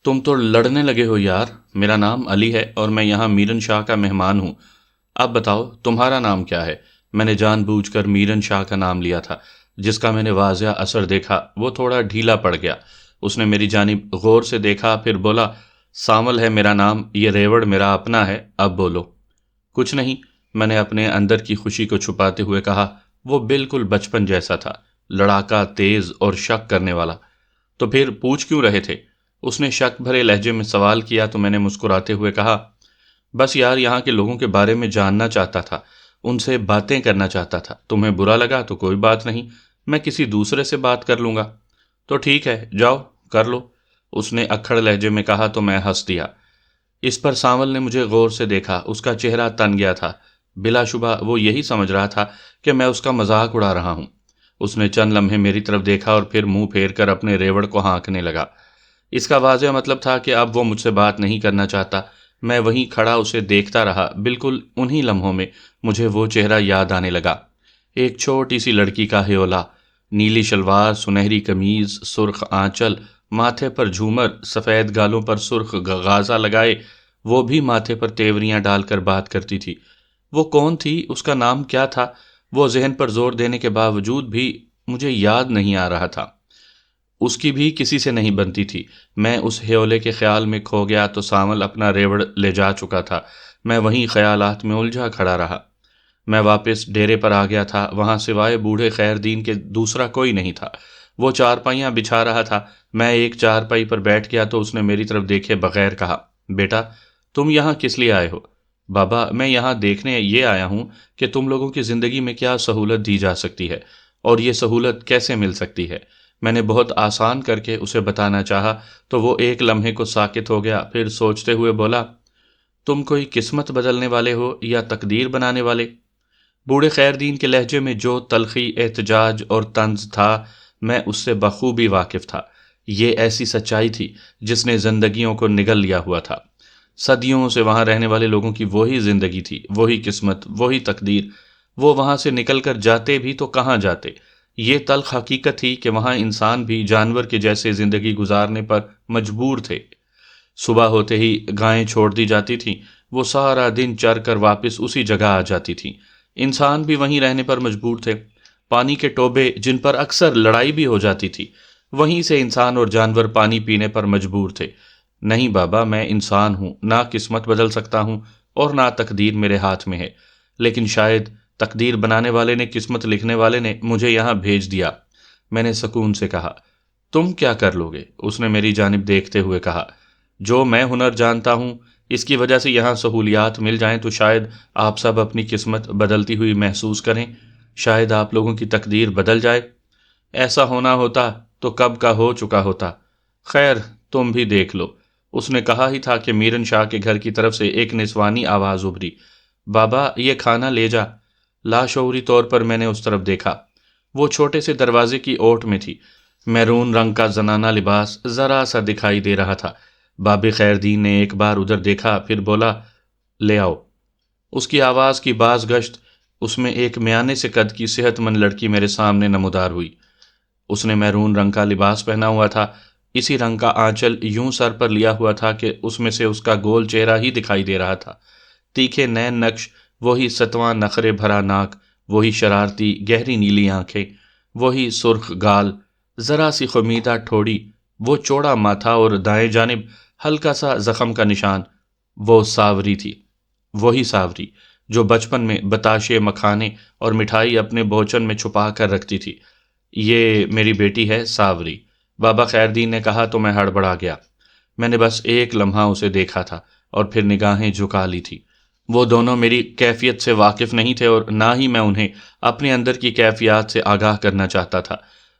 تم تو لڑنے لگے ہو یار. میرا نام علی ہے اور میں یہاں میرن شاہ کا مہمان ہوں. اب بتاؤ تمہارا نام کیا ہے؟ میں نے جان بوجھ کر میرن شاہ کا نام لیا تھا. جس کا میں نے واضح اثر دیکھا وہ تھوڑا ڈھیلا پڑ گیا. اس نے میری جانب غور سے دیکھا، پھر بولا، سامل ہے میرا نام، یہ ریوڑ میرا اپنا ہے، اب بولو. کچھ نہیں، میں نے اپنے اندر کی خوشی کو چھپاتے ہوئے کہا. وہ بالکل بچپن جیسا تھا، لڑاکا، تیز اور شک کرنے والا. تو پھر پوچھ کیوں رہے تھے؟ اس نے شک بھرے لہجے میں سوال کیا تو میں نے مسکراتے ہوئے کہا، بس یار یہاں کے لوگوں کے بارے میں جاننا چاہتا تھا، ان سے باتیں کرنا چاہتا تھا. تمہیں برا لگا تو کوئی بات نہیں، میں کسی دوسرے سے بات کر لوں گا. تو ٹھیک ہے، جاؤ کر لو، اس نے اکھڑ لہجے میں کہا تو میں ہنس دیا. اس پر سانول نے مجھے غور سے دیکھا. اس کا چہرہ تن گیا تھا. بلا شبہ وہ یہی سمجھ رہا تھا کہ میں اس کا مذاق اڑا رہا ہوں. اس نے چند لمحے میری طرف دیکھا اور پھر منہ پھیر کر اپنے ریوڑ کو ہانکنے لگا. اس کا واضح مطلب تھا کہ اب وہ مجھ سے بات نہیں کرنا چاہتا. میں وہیں کھڑا اسے دیکھتا رہا. بالکل انہی لمحوں میں مجھے وہ چہرہ یاد آنے لگا. ایک چھوٹی سی لڑکی کا ہیولا، نیلی شلوار، سنہری قمیض، سرخ آنچل، ماتھے پر جھومر، سفید گالوں پر سرخ غازہ لگائے، وہ بھی ماتھے پر تیوریاں ڈال کر بات کرتی تھی. وہ کون تھی؟ اس کا نام کیا تھا؟ وہ ذہن پر زور دینے کے باوجود بھی مجھے یاد نہیں آ رہا تھا. اس کی بھی کسی سے نہیں بنتی تھی. میں اس ہیولے کے خیال میں کھو گیا تو سامل اپنا ریوڑ لے جا چکا تھا. میں وہیں خیالات میں الجھا کھڑا رہا. میں واپس ڈیرے پر آ گیا تھا. وہاں سوائے بوڑھے خیر دین کے دوسرا کوئی نہیں تھا. وہ چارپائیاں بچھا رہا تھا. میں ایک چارپائی پر بیٹھ گیا تو اس نے میری طرف دیکھے بغیر کہا، بیٹا تم یہاں کس لیے آئے ہو؟ بابا میں یہاں دیکھنے یہ آیا ہوں کہ تم لوگوں کی زندگی میں کیا سہولت دی جا سکتی ہے اور یہ سہولت کیسے مل سکتی ہے. میں نے بہت آسان کر کے اسے بتانا چاہا تو وہ ایک لمحے کو ساکت ہو گیا. پھر سوچتے ہوئے بولا، تم کوئی قسمت بدلنے والے ہو یا تقدیر بنانے والے؟ بوڑھے خیر دین کے لہجے میں جو تلخی، احتجاج اور طنز تھا میں اس سے بخوبی واقف تھا. یہ ایسی سچائی تھی جس نے زندگیوں کو نگل لیا ہوا تھا. صدیوں سے وہاں رہنے والے لوگوں کی وہی زندگی تھی، وہی قسمت، وہی تقدیر. وہ وہاں سے نکل کر جاتے بھی تو کہاں جاتے؟ یہ تلخ حقیقت تھی کہ وہاں انسان بھی جانور کے جیسے زندگی گزارنے پر مجبور تھے. صبح ہوتے ہی گائیں چھوڑ دی جاتی تھیں، وہ سارا دن چر کر واپس اسی جگہ آ جاتی تھیں. انسان بھی وہیں رہنے پر مجبور تھے. پانی کے ٹوبے جن پر اکثر لڑائی بھی ہو جاتی تھی، وہیں سے انسان اور جانور پانی پینے پر مجبور تھے. نہیں بابا، میں انسان ہوں، نہ قسمت بدل سکتا ہوں اور نہ تقدیر میرے ہاتھ میں ہے. لیکن شاید تقدیر بنانے والے نے، قسمت لکھنے والے نے مجھے یہاں بھیج دیا. میں نے سکون سے کہا. تم کیا کر لو گے؟ اس نے میری جانب دیکھتے ہوئے کہا. جو میں ہنر جانتا ہوں، اس کی وجہ سے یہاں سہولیات مل جائیں تو شاید آپ سب اپنی قسمت بدلتی ہوئی محسوس کریں. شاید آپ لوگوں کی تقدیر بدل جائے. ایسا ہونا ہوتا تو کب کا ہو چکا ہوتا. خیر تم بھی دیکھ لو. اس نے کہا ہی تھا کہ میرن شاہ کے گھر کی طرف سے ایک نسوانی آواز ابھری، بابا یہ کھانا لے جا. لاشعوری طور پر میں نے اس طرف دیکھا. وہ چھوٹے سے دروازے کی اوٹ میں تھی. میرون رنگ کا زنانہ لباس ذرا سا دکھائی دے رہا تھا. باب خیر دین نے ایک بار ادھر دیکھا، پھر بولا، لے آؤ. اس کی آواز کی باز گشت اس میں ایک میانے سے قد کی صحت مند لڑکی میرے سامنے نمودار ہوئی. اس نے میرون رنگ کا لباس پہنا ہوا تھا. اسی رنگ کا آنچل یوں سر پر لیا ہوا تھا کہ اس میں سے اس کا گول چہرہ ہی دکھائی دے رہا تھا. تیکھے نین نقش، وہی ستواں نخرے بھرا ناک، وہی شرارتی گہری نیلی آنکھیں، وہی سرخ گال، ذرا سی خمیدہ ٹھوڑی، وہ چوڑا ماتھا اور دائیں جانب ہلکا سا زخم کا نشان. وہ ساوری تھی، وہی ساوری جو بچپن میں بتاشے، مکھانے اور مٹھائی اپنے بوچن میں چھپا کر رکھتی تھی. یہ میری بیٹی ہے ساوری، بابا خیر دین نے کہا تو میں ہڑبڑا گیا. میں نے بس ایک لمحہ اسے دیکھا تھا اور پھر نگاہیں جھکا لی تھی. وہ دونوں میری کیفیت سے واقف نہیں تھے اور نہ ہی میں انہیں اپنے اندر کی کیفیات سے آگاہ کرنا چاہتا تھا.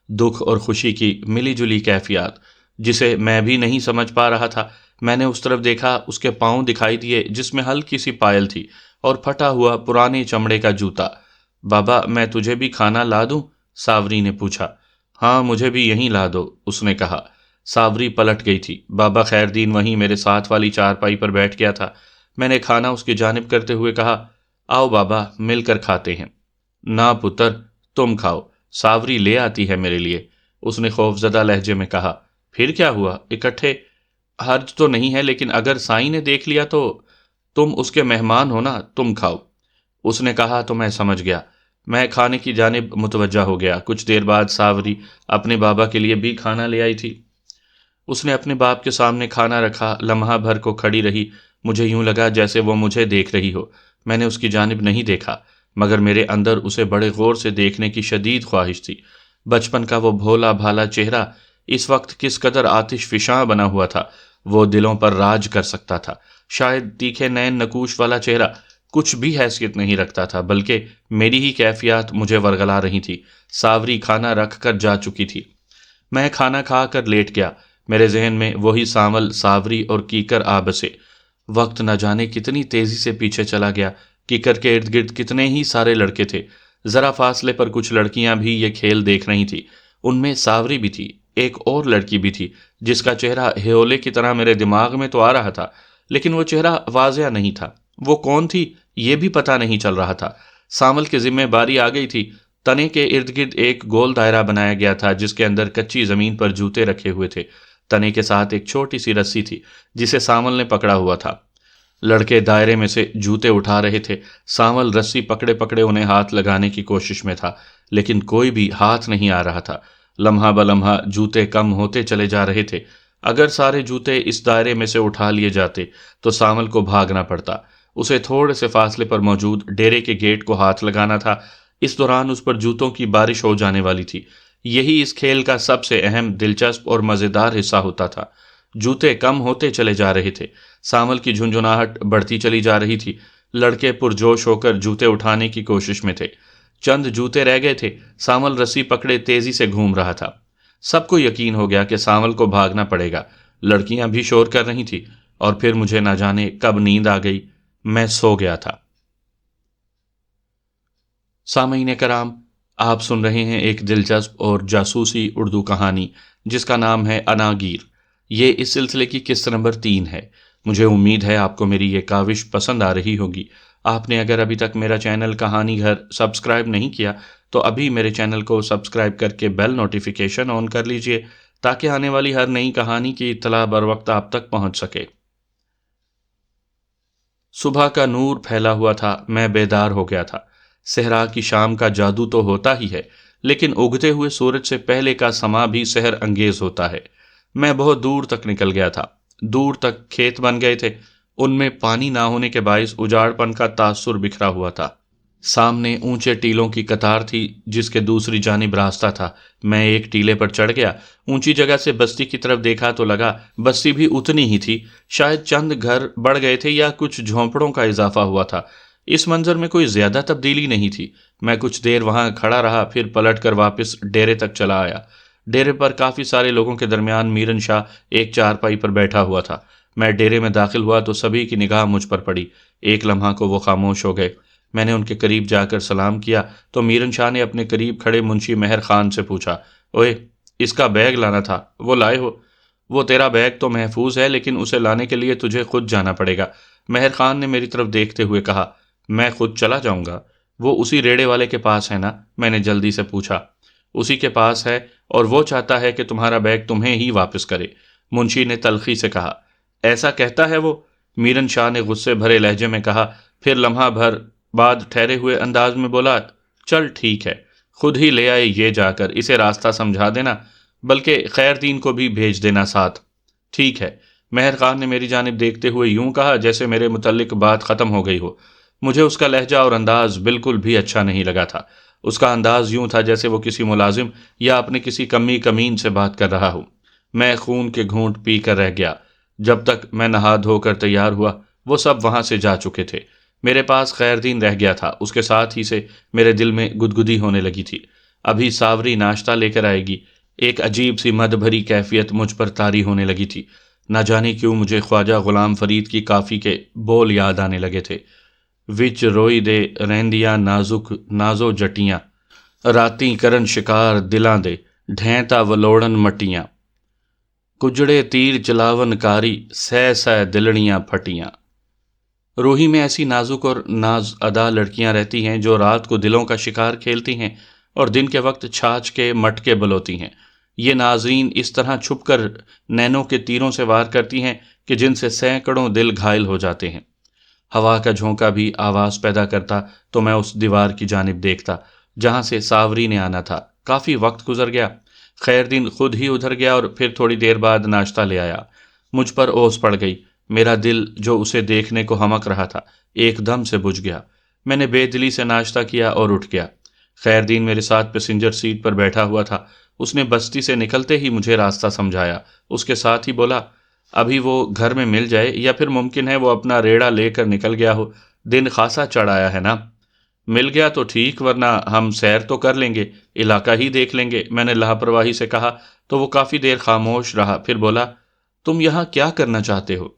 دکھ اور خوشی کی ملی جلی کیفیات جسے میں بھی نہیں سمجھ پا رہا تھا. میں نے اس طرف دیکھا. اس کے پاؤں دکھائی دیے جس میں ہلکی سی پائل تھی اور پھٹا ہوا پرانے چمڑے کا جوتا. بابا میں تجھے بھی کھانا لا دوں؟ ساوری نے پوچھا. ہاں مجھے بھی یہیں لا دو، اس نے کہا. ساوری پلٹ گئی تھی. بابا خیر دین وہیں میرے ساتھ والی چارپائی پر بیٹھ گیا تھا. میں نے کھانا اس کی جانب کرتے ہوئے کہا، آؤ بابا مل کر کھاتے ہیں. نہ پتر تم کھاؤ، ساوری لے آتی ہے میرے لیے، اس نے خوف زدہ لہجے میں کہا. پھر کیا ہوا؟ اکٹھے حرج تو نہیں ہے، لیکن اگر سائیں نے دیکھ لیا تو تم اس کے مہمان ہو نا، تم کھاؤ۔ اس نے کہا تو میں سمجھ گیا۔ میں کھانے کی جانب متوجہ ہو گیا۔ کچھ دیر بعد ساوری اپنے بابا کے لیے بھی کھانا لے آئی تھی۔ اس نے اپنے باپ کے سامنے کھانا رکھا، لمحہ بھر کو کھڑی رہی۔ مجھے یوں لگا جیسے وہ مجھے دیکھ رہی ہو۔ میں نے اس کی جانب نہیں دیکھا، مگر میرے اندر اسے بڑے غور سے دیکھنے کی شدید خواہش تھی۔ بچپن کا وہ بھولا بھالا چہرہ اس وقت کس قدر آتش فشاں بنا ہوا تھا، وہ دلوں پر راج کر سکتا تھا۔ شاید تیکھے نین نکوش والا چہرہ کچھ بھی حیثیت نہیں رکھتا تھا، بلکہ میری ہی کیفیات مجھے ورگلا رہی تھی۔ ساوری کھانا رکھ کر جا چکی تھی۔ میں کھانا کھا کر لیٹ گیا۔ میرے ذہن میں وہی سانول، ساوری اور کیکر آ بسے۔ وقت نہ جانے کتنی تیزی سے پیچھے چلا گیا۔ کیکر کے ارد گرد کتنے ہی سارے لڑکے تھے۔ ذرا فاصلے پر کچھ لڑکیاں بھی یہ کھیل دیکھ رہی تھی۔ ان میں ساوری بھی تھی۔ ایک اور لڑکی بھی تھی جس کا چہرہ ہیولے کی طرح میرے دماغ میں تو آ رہا تھا، لیکن وہ چہرہ واضح نہیں تھا۔ وہ کون تھی یہ بھی پتہ نہیں چل رہا تھا۔ سانول کے ذمہ باری آ گئی تھی۔ تنے کے ارد گرد ایک گول دائرہ بنایا گیا تھا جس کے اندر کچی زمین پر جوتے رکھے ہوئے تھے۔ تنے کے ساتھ ایک چھوٹی سی رسی تھی جسے سانول نے پکڑا ہوا تھا۔ لڑکے دائرے میں سے جوتے اٹھا رہے تھے۔ سانول رسی پکڑے پکڑے انہیں ہاتھ لگانے کی کوشش میں تھا، لیکن کوئی بھی ہاتھ نہیں آ رہا تھا۔ لمحہ بلمحہ جوتے کم ہوتے چلے جا رہے تھے۔ اگر سارے جوتے اس دائرے میں سے اٹھا لیے جاتے تو سانول کو بھاگنا پڑتا۔ اسے تھوڑے سے فاصلے پر موجود ڈیرے کے گیٹ کو ہاتھ لگانا تھا۔ اس دوران اس پر جوتوں کی بارش ہو جانے والی تھی۔ یہی اس کھیل کا سب سے اہم، دلچسپ اور مزیدار حصہ ہوتا تھا۔ جوتے کم ہوتے چلے جا رہے تھے۔ سانول کی جھنجھناہٹ بڑھتی چلی جا رہی تھی۔ لڑکے پرجوش ہو کر جوتے اٹھانے کی کوشش میں تھے۔ چند جوتے رہ گئے تھے۔ سانول رسی پکڑے تیزی سے گھوم رہا تھا۔ سب کو یقین ہو گیا کہ سانول کو بھاگنا پڑے گا۔ لڑکیاں بھی شور کر رہی تھی، اور پھر مجھے نہ جانے کب نیند آ گئی۔ میں سو گیا تھا۔ سامعین کرام، آپ سن رہے ہیں ایک دلچسپ اور جاسوسی اردو کہانی جس کا نام ہے اناگیر۔ یہ اس سلسلے کی قسط نمبر 3 ہے۔ مجھے امید ہے آپ کو میری یہ کاوش پسند آ رہی ہوگی۔ آپ نے اگر ابھی تک میرا چینل کہانی گھر سبسکرائب نہیں کیا تو ابھی میرے چینل کو سبسکرائب کر کے بیل نوٹیفیکیشن آن کر لیجئے تاکہ آنے والی ہر نئی کہانی کی اطلاع بر وقت آپ تک پہنچ سکے۔ صبح کا نور پھیلا ہوا تھا۔ میں بیدار ہو گیا تھا۔ صحرا کی شام کا جادو تو ہوتا ہی ہے، لیکن اگتے ہوئے سورج سے پہلے کا سما بھی سحر انگیز ہوتا ہے۔ میں بہت دور تک نکل گیا تھا۔ دور تک کھیت بن گئے تھے۔ ان میں پانی نہ ہونے کے باعث اجاڑ پن کا تاثر بکھرا ہوا تھا۔ سامنے اونچے ٹیلوں کی قطار تھی جس کے دوسری جانب راستہ تھا۔ میں ایک ٹیلے پر چڑھ گیا۔ اونچی جگہ سے بستی کی طرف دیکھا تو لگا بستی بھی اتنی ہی تھی، شاید چند گھر بڑھ گئے تھے یا کچھ جھونپڑوں کا اضافہ ہوا تھا۔ اس منظر میں کوئی زیادہ تبدیلی نہیں تھی۔ میں کچھ دیر وہاں کھڑا رہا، پھر پلٹ کر واپس ڈیرے تک چلا آیا۔ ڈیرے پر کافی سارے لوگوں کے درمیان میرن شاہ ایک چارپائی پر بیٹھا ہوا تھا۔ میں ڈیرے میں داخل ہوا تو سبھی کی نگاہ مجھ پر پڑی۔ ایک لمحہ کو وہ خاموش ہو گئے۔ میں نے ان کے قریب جا کر سلام کیا تو میرن شاہ نے اپنے قریب کھڑے منشی مہر خان سے پوچھا، اوئے، اس کا بیگ لانا تھا، وہ لائے ہو؟ وہ تیرا بیگ تو محفوظ ہے، لیکن اسے لانے کے لیے تجھے خود جانا پڑے گا۔ مہر خان نے میری طرف دیکھتے ہوئے کہا، میں خود چلا جاؤں گا۔ وہ اسی ریڑے والے کے پاس ہے نا؟ میں نے جلدی سے پوچھا۔ اسی کے پاس ہے، اور وہ چاہتا ہے کہ تمہارا بیگ تمہیں ہی واپس کرے، منشی نے تلخی سے کہا۔ ایسا کہتا ہے وہ؟ میرن شاہ نے غصے بھرے لہجے میں کہا، پھر لمحہ بھر بعد ٹھہرے ہوئے انداز میں بولا، چل ٹھیک ہے، خود ہی لے آئے، یہ جا کر اسے راستہ سمجھا دینا، بلکہ خیر دین کو بھی بھیج دینا ساتھ۔ ٹھیک ہے، مہر خان نے میری جانب دیکھتے ہوئے یوں کہا جیسے میرے متعلق بات ختم ہو گئی ہو۔ مجھے اس کا لہجہ اور انداز بالکل بھی اچھا نہیں لگا تھا۔ اس کا انداز یوں تھا جیسے وہ کسی ملازم یا اپنے کسی کمی کمین سے بات کر رہا ہو۔ میں خون کے گھونٹ پی کر رہ گیا۔ جب تک میں نہا دھو کر تیار ہوا وہ سب وہاں سے جا چکے تھے۔ میرے پاس خیر دین رہ گیا تھا۔ اس کے ساتھ ہی سے میرے دل میں گدگدی ہونے لگی تھی۔ ابھی ساوری ناشتہ لے کر آئے گی۔ ایک عجیب سی مد بھری کیفیت مجھ پر طاری ہونے لگی تھی۔ نہ جانے کیوں مجھے خواجہ غلام فرید کی کافی کے بول یاد آنے لگے تھے، وچ روئی دے رہندیاں نازک نازو جٹیاں، راتیں کرن شکار دلاں دے ڈھینتا ولوڑن مٹیاں، کجڑے تیر چلاون کاری سہ سہ دلڑیاں پھٹیاں۔ روحی میں ایسی نازک اور ناز ادا لڑکیاں رہتی ہیں جو رات کو دلوں کا شکار کھیلتی ہیں اور دن کے وقت چھاچھ کے مٹکے بلوتی ہیں۔ یہ ناظرین اس طرح چھپ کر نینوں کے تیروں سے وار کرتی ہیں کہ جن سے سینکڑوں دل گھائل ہو جاتے ہیں۔ ہوا کا جھونکا بھی آواز پیدا کرتا تو میں اس دیوار کی جانب دیکھتا جہاں سے ساوری نے آنا تھا۔ کافی وقت گزر گیا۔ خیر دین خود ہی ادھر گیا اور پھر تھوڑی دیر بعد ناشتہ لے آیا۔ مجھ پر اوس پڑ گئی۔ میرا دل جو اسے دیکھنے کو ہمک رہا تھا ایک دم سے بجھ گیا۔ میں نے بے دلی سے ناشتہ کیا اور اٹھ گیا۔ خیر دین میرے ساتھ پیسنجر سیٹ پر بیٹھا ہوا تھا۔ اس نے بستی سے نکلتے ہی مجھے راستہ سمجھایا۔ اس کے ساتھ ہی بولا، ابھی وہ گھر میں مل جائے یا پھر ممکن ہے وہ اپنا ریڑا لے کر نکل گیا ہو، دن خاصا چڑھ آیا ہے نا۔ مل گیا تو ٹھیک، ورنہ ہم سیر تو کر لیں گے، علاقہ ہی دیکھ لیں گے، میں نے لاپرواہی سے کہا تو وہ کافی دیر خاموش رہا، پھر بولا، تم یہاں کیا کرنا چاہتے ہو؟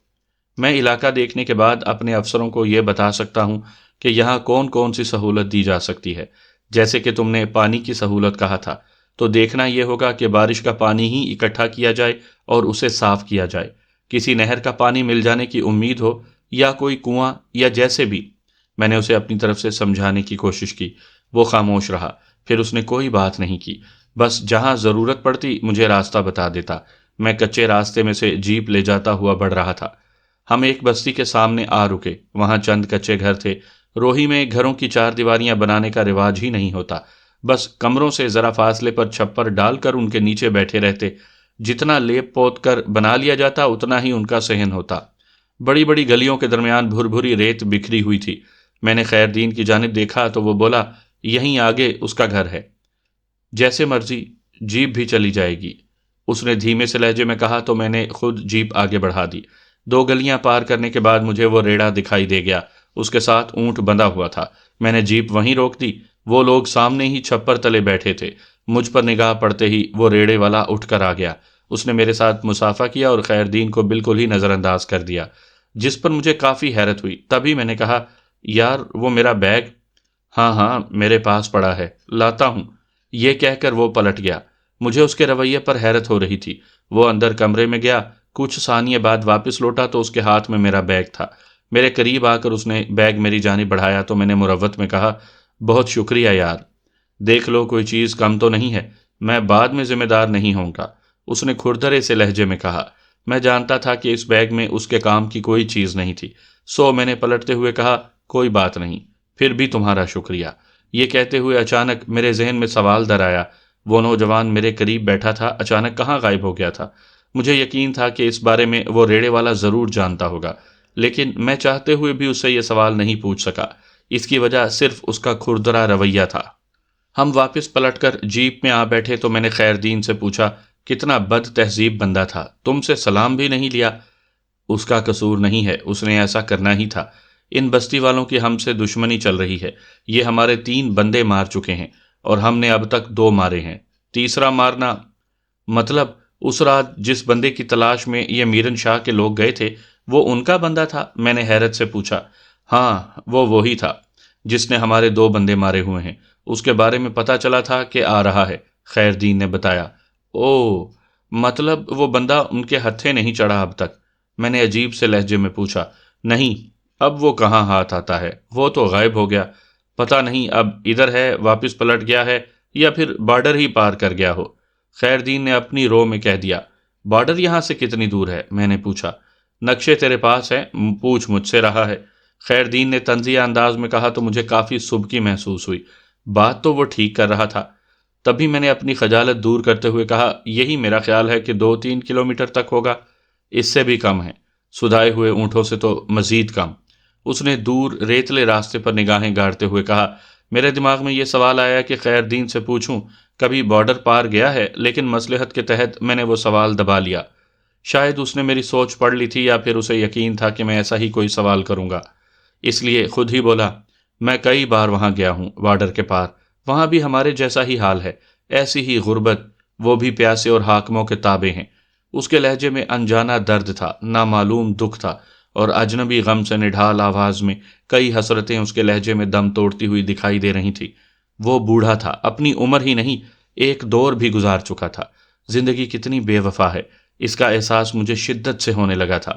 میں علاقہ دیکھنے کے بعد اپنے افسروں کو یہ بتا سکتا ہوں کہ یہاں کون کون سی سہولت دی جا سکتی ہے۔ جیسے کہ تم نے پانی کی سہولت کہا تھا، تو دیکھنا یہ ہوگا کہ بارش کا پانی ہی اکٹھا کیا جائے اور اسے صاف کیا جائے۔ کسی نہر کا پانی مل جانے کی امید ہو یا کوئی کنواں یا جیسے بھی۔ میں نے اسے اپنی طرف سے سمجھانے کی کوشش کی۔ وہ خاموش رہا، پھر اس نے کوئی بات نہیں کی، بس جہاں ضرورت پڑتی مجھے راستہ بتا دیتا۔ میں کچے راستے میں سے جیپ لے جاتا ہوا بڑھ رہا تھا۔ ہم ایک بستی کے سامنے آ رکے۔ وہاں چند کچے گھر تھے۔ روہی میں گھروں کی چار دیواریاں بنانے کا رواج ہی نہیں ہوتا، بس کمروں سے ذرا فاصلے پر چھپر ڈال کر ان کے نیچے بیٹھے رہتے۔ جتنا لیپ پوت کر بنا لیا جاتا اتنا ہی ان کا صحن ہوتا۔ بڑی بڑی گلیوں کے درمیان بھر بھری ریت بکھری ہوئی تھی۔ میں نے خیر دین کی جانب دیکھا تو وہ بولا، یہیں آگے اس کا گھر ہے، جیسے مرضی، جیپ بھی چلی جائے گی۔ اس نے دھیمے سے لہجے میں کہا تو میں نے خود جیپ آگے بڑھا دی۔ 2 گلیاں پار کرنے کے بعد مجھے وہ ریڑا دکھائی دے گیا، اس کے ساتھ اونٹ بندھا ہوا تھا۔ میں نے جیپ وہیں روک دی۔ وہ لوگ سامنے ہی چھپر تلے بیٹھے تھے۔ مجھ پر نگاہ پڑتے ہی وہ ریڑے والا اٹھ کر آ گیا۔ اس نے میرے ساتھ مصافحہ کیا اور خیر دین کو بالکل ہی نظر انداز کر دیا، جس پر مجھے کافی حیرت ہوئی۔ تبھی میں نے کہا، یار وہ میرا بیگ؟ ہاں ہاں میرے پاس پڑا ہے، لاتا ہوں، یہ کہہ کر وہ پلٹ گیا۔ مجھے اس کے رویے پر حیرت ہو رہی تھی۔ وہ اندر کمرے میں گیا، کچھ ثانیے بعد واپس لوٹا تو اس کے ہاتھ میں میرا بیگ تھا۔ میرے قریب آ کر اس نے بیگ میری جانب بڑھایا تو میں نے مروت میں کہا، بہت شکریہ یار، دیکھ لو کوئی چیز کم تو نہیں ہے، میں بعد میں ذمہ دار نہیں ہوں گا۔ اس نے کھردرے سے لہجے میں کہا۔ میں جانتا تھا کہ اس بیگ میں اس کے کام کی کوئی چیز نہیں تھی، سو میں نے پلٹتے ہوئے کہا، کوئی بات نہیں، پھر بھی تمہارا شکریہ۔ یہ کہتے ہوئے اچانک میرے ذہن میں سوال در آیا، وہ نوجوان میرے قریب بیٹھا تھا اچانک کہاں غائب ہو گیا تھا؟ مجھے یقین تھا کہ اس بارے میں وہ ریڑے والا ضرور جانتا ہوگا، لیکن میں چاہتے ہوئے بھی اس سے یہ سوال نہیں پوچھ سکا۔ اس کی وجہ صرف اس کا کھردرا رویہ تھا۔ ہم واپس پلٹ کر جیپ میں آ بیٹھے تو میں نے خیر دین سے پوچھا، کتنا بد تہذیب بندہ تھا، تم سے سلام بھی نہیں لیا۔ اس کا قصور نہیں ہے، اس نے ایسا کرنا ہی تھا۔ ان بستی والوں کی ہم سے دشمنی چل رہی ہے۔ یہ ہمارے 3 بندے مار چکے ہیں اور ہم نے اب تک 2 مارے ہیں، تیسرا مارنا مطلب اس رات جس بندے کی تلاش میں یہ میرن شاہ کے لوگ گئے تھے وہ ان کا بندہ تھا؟ میں نے حیرت سے پوچھا۔ ہاں وہ وہی تھا جس نے ہمارے 2 بندے مارے ہوئے ہیں، اس کے بارے میں پتہ چلا تھا کہ آ رہا ہے، خیر دین نے بتایا۔ او، مطلب وہ بندہ ان کے ہتھے نہیں چڑھا اب تک؟ میں نے عجیب سے لہجے میں پوچھا۔ نہیں، اب وہ کہاں ہاتھ آتا ہے، وہ تو غائب ہو گیا، پتہ نہیں اب ادھر ہے، واپس پلٹ گیا ہے یا پھر بارڈر ہی پار کر گیا ہو۔ خیر دین نے اپنی رو میں کہہ دیا۔ بارڈر یہاں سے کتنی دور ہے؟ میں نے پوچھا۔ نقشے تیرے پاس ہیں، پوچھ مجھ سے رہا ہے، خیر دین نے طنزیہ انداز میں کہا تو مجھے کافی سبکی محسوس ہوئی۔ بات تو وہ ٹھیک کر رہا تھا۔ تبھی میں نے اپنی خجالت دور کرتے ہوئے کہا، یہی میرا خیال ہے کہ 2-3 کلومیٹر تک ہوگا، اس سے بھی کم ہے، سدھائے ہوئے اونٹوں سے تو مزید کم۔ اس نے دور ریتلے راستے پر نگاہیں گاڑتے ہوئے کہا۔ میرے دماغ میں یہ سوال آیا کہ خیر دین سے پوچھوں کبھی بارڈر پار گیا ہے، لیکن مصلحت کے تحت میں نے وہ سوال دبا لیا۔ شاید اس نے میری سوچ پڑھ لی تھی یا پھر اسے یقین تھا کہ میں ایسا ہی کوئی سوال کروں گا، اس لیے خود ہی بولا، میں کئی بار وہاں گیا ہوں، بارڈر کے پار، وہاں بھی ہمارے جیسا ہی حال ہے، ایسی ہی غربت، وہ بھی پیاسے اور حاکموں کے تابع ہیں۔ اس کے لہجے میں انجانا درد تھا، نامعلوم دکھ تھا، اور اجنبی غم سے نڈھال آواز میں کئی حسرتیں اس کے لہجے میں دم توڑتی ہوئی دکھائی دے رہی تھی۔ وہ بوڑھا تھا، اپنی عمر ہی نہیں، ایک دور بھی گزار چکا تھا۔ زندگی کتنی بے وفا ہے، اس کا احساس مجھے شدت سے ہونے لگا تھا۔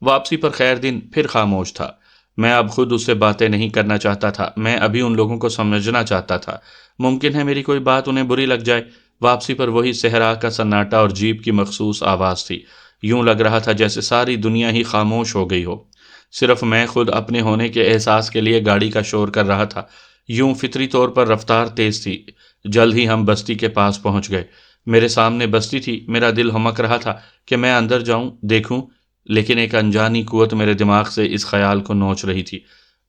واپسی پر خیر دن پھر خاموش تھا۔ میں اب خود اس سے باتیں نہیں کرنا چاہتا تھا، میں ابھی ان لوگوں کو سمجھنا چاہتا تھا۔ ممکن ہے میری کوئی بات انہیں بری لگ جائے، واپسی پر وہی صحرا کا سناٹا اور جیپ کی مخصوص آواز تھی۔ یوں لگ رہا تھا جیسے ساری دنیا ہی خاموش ہو گئی ہو، صرف میں خود اپنے ہونے کے احساس کے لیے گاڑی کا شور کر رہا تھا۔ یوں فطری طور پر رفتار تیز تھی۔ جلد ہی ہم بستی کے پاس پہنچ گئے۔ میرے سامنے بستی تھی، میرا دل ہمک رہا تھا کہ میں اندر جاؤں، دیکھوں، لیکن ایک انجانی قوت میرے دماغ سے اس خیال کو نوچ رہی تھی۔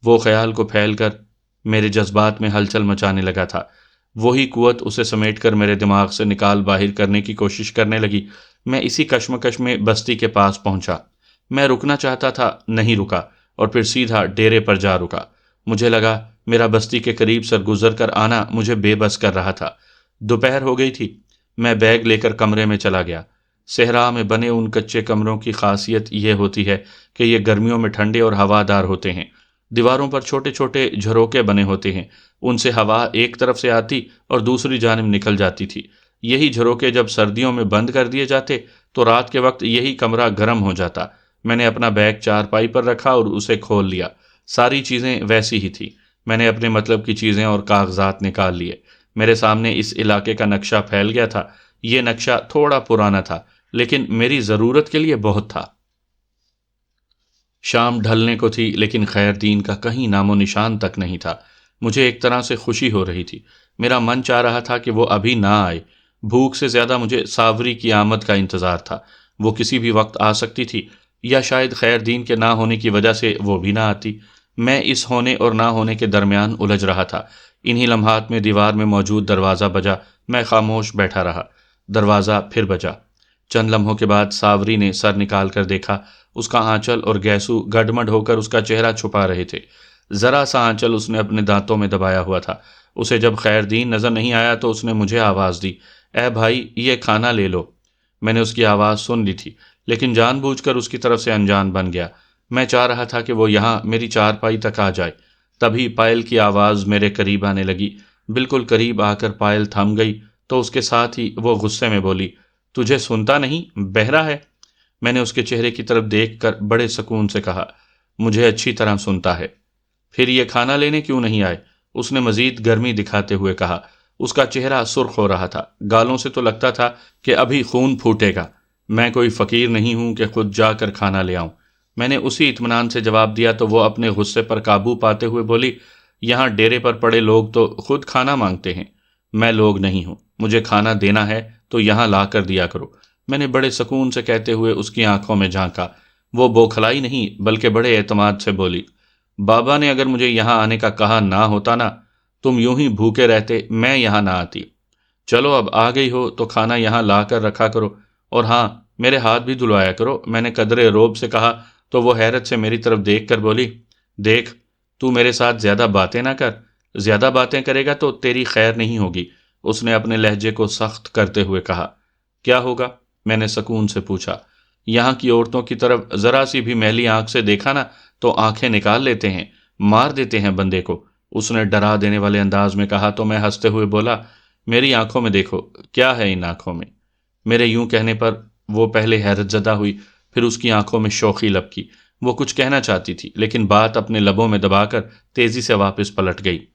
وہ خیال کو پھیل کر میرے جذبات میں ہلچل مچانے لگا تھا۔ وہی قوت اسے سمیٹ کر میرے دماغ سے نکال باہر کرنے کی کوشش کرنے لگی۔ میں اسی کشمکش میں بستی کے پاس پہنچا۔ میں رکنا چاہتا تھا، نہیں رکا، اور پھر سیدھا ڈیرے پر جا رکا۔ مجھے لگا میرا بستی کے قریب سرگزر کر آنا مجھے بے بس کر رہا تھا۔ دوپہر ہو گئی تھی۔ میں بیگ لے کر کمرے میں چلا گیا۔ صحرا میں بنے ان کچے کمروں کی خاصیت یہ ہوتی ہے کہ یہ گرمیوں میں ٹھنڈے اور ہوادار ہوتے ہیں۔ دیواروں پر چھوٹے چھوٹے جھروکے بنے ہوتے ہیں، ان سے ہوا ایک طرف سے آتی اور دوسری جانب نکل جاتی تھی۔ یہی جھروکے جب سردیوں میں بند کر دیے جاتے تو رات کے وقت یہی کمرہ گرم ہو جاتا۔ میں نے اپنا بیگ چارپائی پر رکھا اور اسے کھول لیا۔ ساری چیزیں ویسی ہی تھیں۔ میں نے اپنے مطلب کی چیزیں اور کاغذات نکال لیے۔ میرے سامنے اس علاقے کا نقشہ پھیل گیا تھا۔ یہ نقشہ تھوڑا پرانا تھا، لیکن میری ضرورت کے لیے بہت تھا۔ شام ڈھلنے کو تھی، لیکن خیر دین کا کہیں نام و نشان تک نہیں تھا۔ مجھے ایک طرح سے خوشی ہو رہی تھی۔ میرا من چاہ رہا تھا کہ وہ ابھی نہ آئے۔ بھوک سے زیادہ مجھے ساوری کی آمد کا انتظار تھا۔ وہ کسی بھی وقت آ سکتی تھی، یا شاید خیر دین کے نہ ہونے کی وجہ سے وہ بھی نہ آتی۔ میں اس ہونے اور نہ ہونے کے درمیان الجھ رہا تھا۔ انہی لمحات میں دیوار میں موجود دروازہ بجا۔ میں خاموش بیٹھا رہا۔ دروازہ پھر بجا۔ چند لمحوں کے بعد ساوری نے سر نکال کر دیکھا۔ اس کا آنچل اور گیسو گڈمڈ ہو کر اس کا چہرہ چھپا رہے تھے۔ ذرا سا آنچل اس نے اپنے دانتوں میں دبایا ہوا تھا۔ اسے جب خیر دین نظر نہیں آیا تو اس نے مجھے آواز دی، اے بھائی، یہ کھانا لے لو۔ میں نے اس کی آواز سن لی تھی، لیکن جان بوجھ کر اس کی طرف سے انجان بن گیا۔ میں چاہ رہا تھا کہ وہ یہاں میری چارپائی تک آ جائے۔ تبھی پائل کی آواز میرے قریب آنے لگی۔ بالکل قریب آ کر پائل تھم گئی تو اس کے ساتھ ہی وہ غصے میں بولی، تجھے سنتا نہیں، بہرا ہے؟ میں نے اس کے چہرے کی طرف دیکھ کر بڑے سکون سے کہا، مجھے اچھی طرح سنتا ہے۔ پھر یہ کھانا لینے کیوں نہیں آئے؟ اس نے مزید گرمی دکھاتے ہوئے کہا۔ اس کا چہرہ سرخ ہو رہا تھا، گالوں سے تو لگتا تھا کہ ابھی خون پھوٹے گا۔ میں کوئی فقیر نہیں ہوں کہ خود جا کر کھانا لے آؤں۔ میں نے اسی اطمینان سے جواب دیا تو وہ اپنے غصے پر قابو پاتے ہوئے بولی، یہاں ڈیرے پر پڑے لوگ تو خود کھانا مانگتے ہیں، میں لوگ نہیں ہوں، مجھے کھانا دینا ہے تو یہاں لا کر دیا کرو۔ میں نے بڑے سکون سے کہتے ہوئے اس کی آنکھوں میں جھانکا۔ وہ بوکھلائی نہیں بلکہ بڑے اعتماد سے بولی، بابا نے اگر مجھے یہاں آنے کا کہا نہ ہوتا نا، تم یوں ہی بھوکے رہتے، میں یہاں نہ آتی۔ چلو اب آ گئی ہو تو کھانا یہاں لا کر رکھا کرو، اور ہاں، میرے ہاتھ بھی دھلوایا کرو۔ میں نے قدرے روب سے کہا تو وہ حیرت سے میری طرف دیکھ کر بولی، دیکھ، تو میرے ساتھ زیادہ باتیں نہ کر، زیادہ باتیں کرے گا تو تیری خیر نہیں ہوگی۔ اس نے اپنے لہجے کو سخت کرتے ہوئے کہا۔ کیا ہوگا؟ میں نے سکون سے پوچھا۔ یہاں کی عورتوں کی طرف ذرا سی بھی میلی آنکھ سے دیکھا نا تو آنکھیں نکال لیتے ہیں، مار دیتے ہیں بندے کو۔ اس نے ڈرا دینے والے انداز میں کہا تو میں ہنستے ہوئے بولا، میری آنکھوں میں دیکھو، کیا ہے ان آنکھوں میں؟ میرے یوں کہنے پر وہ پہلے حیرت زدہ ہوئی، پھر اس کی آنکھوں میں شوخی لپکی۔ وہ کچھ کہنا چاہتی تھی، لیکن بات اپنے لبوں میں دبا کر تیزی سے واپس پلٹ گئی۔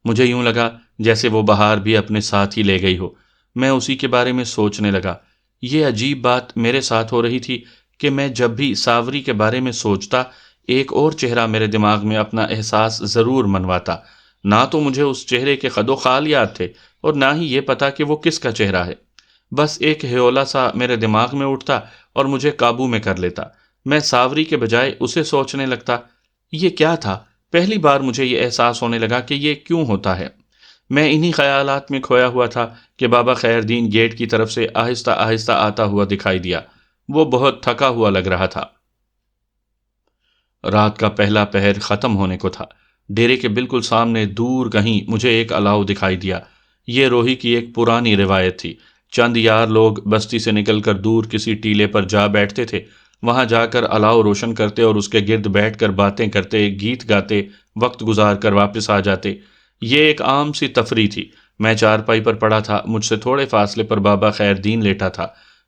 مجھے یوں لگا جیسے وہ بہار بھی اپنے ساتھ ہی لے گئی ہو۔ میں اسی کے بارے میں سوچنے لگا۔ یہ عجیب بات میرے ساتھ ہو رہی تھی کہ میں جب بھی ساوری کے بارے میں سوچتا، ایک اور چہرہ میرے دماغ میں اپنا احساس ضرور منواتا۔ نہ تو مجھے اس چہرے کے خد و خال یاد تھے، اور نہ ہی یہ پتا کہ وہ کس کا چہرہ ہے۔ بس ایک ہیولا سا میرے دماغ میں اٹھتا اور مجھے قابو میں کر لیتا۔ میں ساوری کے بجائے اسے سوچنے لگتا۔ یہ کیا تھا؟ پہلی بار مجھے یہ احساس ہونے لگا کہ یہ کیوں ہوتا ہے۔ میں انہی خیالات میں کھویا ہوا تھا کہ بابا خیر دین گیٹ کی طرف سے آہستہ آہستہ آتا ہوا دکھائی دیا۔ وہ بہت تھکا ہوا لگ رہا تھا۔ رات کا پہلا پہر ختم ہونے کو تھا۔ ڈیرے کے بالکل سامنے دور کہیں مجھے ایک الاؤ دکھائی دیا۔ یہ روہی کی ایک پرانی روایت تھی۔ چند یار لوگ بستی سے نکل کر دور کسی ٹیلے پر جا بیٹھتے تھے۔ وہاں جا کر الاؤ روشن کرتے اور اس کے گرد بیٹھ کر باتیں کرتے، گیت گاتے، وقت گزار کر واپس آ جاتے۔ یہ ایک عام سی تفریح تھی۔ میں چارپائی پر پڑا تھا، مجھ سے تھوڑے فاصلے پر بابا خیر دین لیٹا تھا۔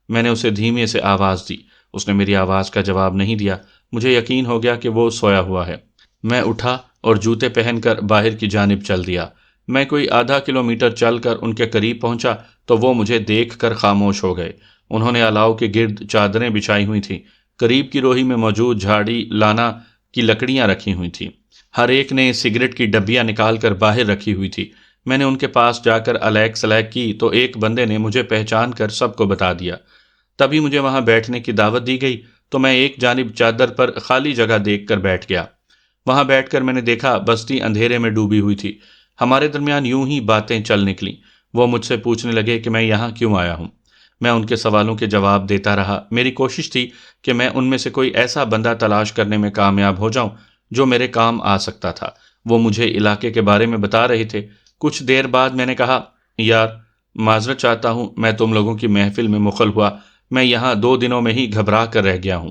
میں نے اسے دھیمے سے آواز دی۔ اس نے میری آواز کا جواب نہیں دیا۔ مجھے یقین ہو گیا کہ وہ سویا ہوا ہے۔ میں اٹھا اور جوتے پہن کر باہر کی جانب چل دیا۔ میں کوئی آدھا کلومیٹر چل کر ان کے قریب پہنچا تو وہ مجھے دیکھ کر خاموش ہو گئے۔ انہوں نے الاؤ کے گرد چادریں بچھائی ہوئی تھیں۔ قریب کی روہی میں موجود جھاڑی لانا کی لکڑیاں رکھی ہوئی تھیں۔ ہر ایک نے سگریٹ کی ڈبیاں نکال کر باہر رکھی ہوئی تھی۔ میں نے ان کے پاس جا کر الیک سلیک کی تو ایک بندے نے مجھے پہچان کر سب کو بتا دیا۔ تبھی مجھے وہاں بیٹھنے کی دعوت دی گئی تو میں ایک جانب چادر پر خالی جگہ دیکھ کر بیٹھ گیا۔ وہاں بیٹھ کر میں نے دیکھا بستی اندھیرے میں ڈوبی ہوئی تھی۔ ہمارے درمیان یوں ہی باتیں چل نکلیں۔ وہ مجھ سے پوچھنے لگے کہ میں یہاں کیوں آیا ہوں۔ میں ان کے سوالوں کے جواب دیتا رہا۔ میری کوشش تھی کہ میں ان میں سے کوئی ایسا بندہ تلاش کرنے میں کامیاب ہو جاؤں جو میرے کام آ سکتا تھا۔ وہ مجھے علاقے کے بارے میں بتا رہے تھے۔ کچھ دیر بعد میں نے کہا، یار معذرت چاہتا ہوں، میں تم لوگوں کی محفل میں مخل ہوا۔ میں یہاں 2 دنوں میں ہی گھبرا کر رہ گیا ہوں۔